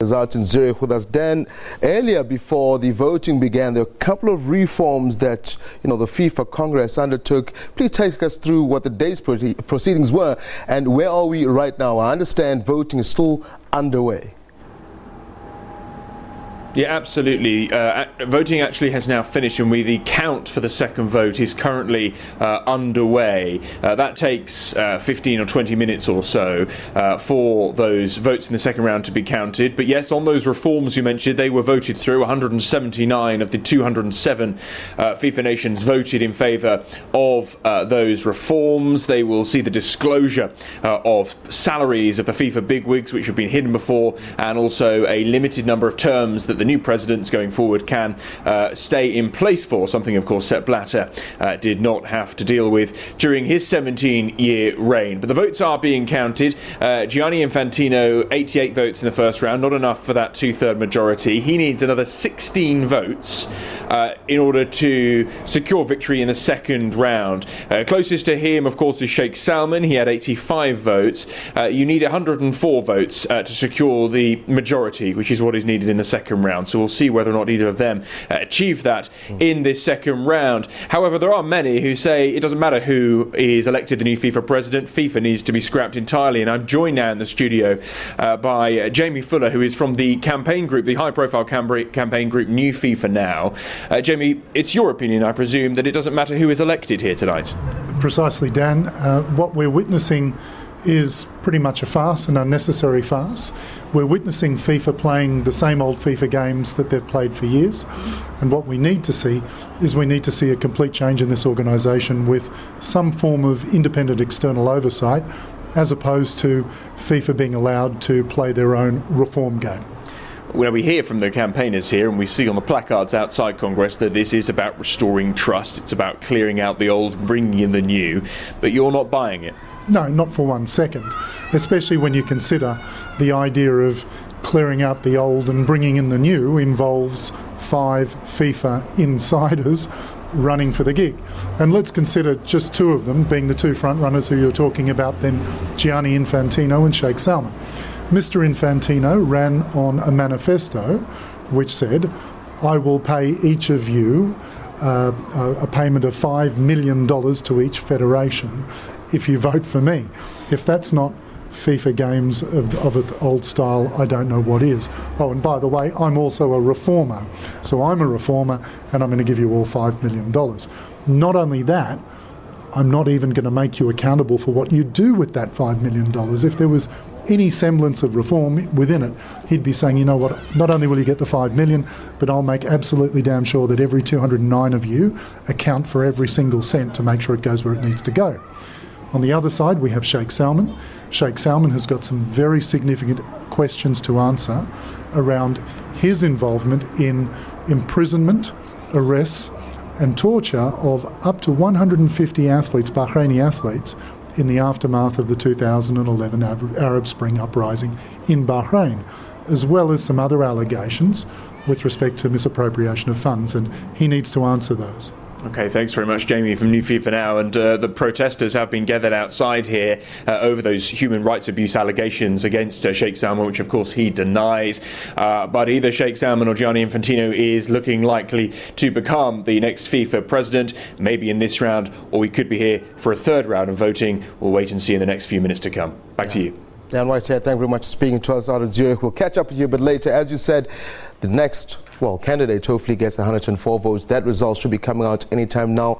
Is out in Zurich with us. Dan, earlier before the voting began, there were a couple of reforms that the FIFA Congress undertook. Please take us through what the day's proceedings were and where are we right now? I understand voting is still underway. Yeah, absolutely. Voting actually has now finished, and the count for the second vote is currently underway. That takes 15 or 20 minutes or so for those votes in the second round to be counted. But yes, on those reforms you mentioned, they were voted through. 179 of the 207 FIFA nations voted in favour of those reforms. They will see the disclosure of salaries of the FIFA bigwigs, which have been hidden before, and also a limited number of terms that the new presidents going forward can stay in place for, something of course Sepp Blatter did not have to deal with during his 17-year reign. But the votes are being counted. Gianni Infantino, 88 votes in the first round, not enough for that two-third majority. He needs another 16 votes in order to secure victory in the second round. Closest to him, of course, is Sheikh Salman. He had 85 votes. You need 104 votes to secure the majority, which is what is needed in the second round. So we'll see whether or not either of them achieve that in this second round. However, there are many who say it doesn't matter who is elected the new FIFA president. FIFA needs to be scrapped entirely. And I'm joined now in the studio by Jamie Fuller, who is from the campaign group, the high-profile campaign group New FIFA Now. Jamie, it's your opinion, I presume, that it doesn't matter who is elected here tonight. Precisely, Dan. What we're witnessing is pretty much a farce, an unnecessary farce. We're witnessing FIFA playing the same old FIFA games that they've played for years, and what we need to see is a complete change in this organisation with some form of independent external oversight, as opposed to FIFA being allowed to play their own reform game. Well, we hear from the campaigners here, and we see on the placards outside Congress that this is about restoring trust, it's about clearing out the old, bringing in the new, but you're not buying it. No, not for 1 second, especially when you consider the idea of clearing out the old and bringing in the new involves 5 FIFA insiders running for the gig. And let's consider just 2 of them being the 2 frontrunners who you're talking about, then Gianni Infantino and Sheikh Salman. Mr. Infantino ran on a manifesto which said, I will pay each of you a payment of $5 million to each federation if you vote for me. If that's not FIFA games of an old style, I don't know what is. Oh, and by the way, I'm also a reformer. So I'm a reformer and I'm going to give you all $5 million. Not only that, I'm not even going to make you accountable for what you do with that $5 million. If there was any semblance of reform within it, he'd be saying, you know what, not only will you get the $5 million, but I'll make absolutely damn sure that every 209 of you account for every single cent to make sure it goes where it needs to go. On the other side, we have Sheikh Salman. Sheikh Salman has got some very significant questions to answer around his involvement in imprisonment, arrests and torture of up to 150 athletes, Bahraini athletes, in the aftermath of the 2011 Arab Spring uprising in Bahrain, as well as some other allegations with respect to misappropriation of funds, and he needs to answer those. Okay, thanks very much, Jamie, from New FIFA Now. And the protesters have been gathered outside here over those human rights abuse allegations against Sheikh Salman, which of course he denies. But either Sheikh Salman or Gianni Infantino is looking likely to become the next FIFA president, maybe in this round, or we could be here for a third round of voting. We'll wait and see in the next few minutes to come. Back to you. Dan Whitehead, thank you very much for speaking to us out of Zurich. We'll catch up with you a bit later. As you said, the next candidate hopefully gets 104 votes. That result should be coming out anytime now.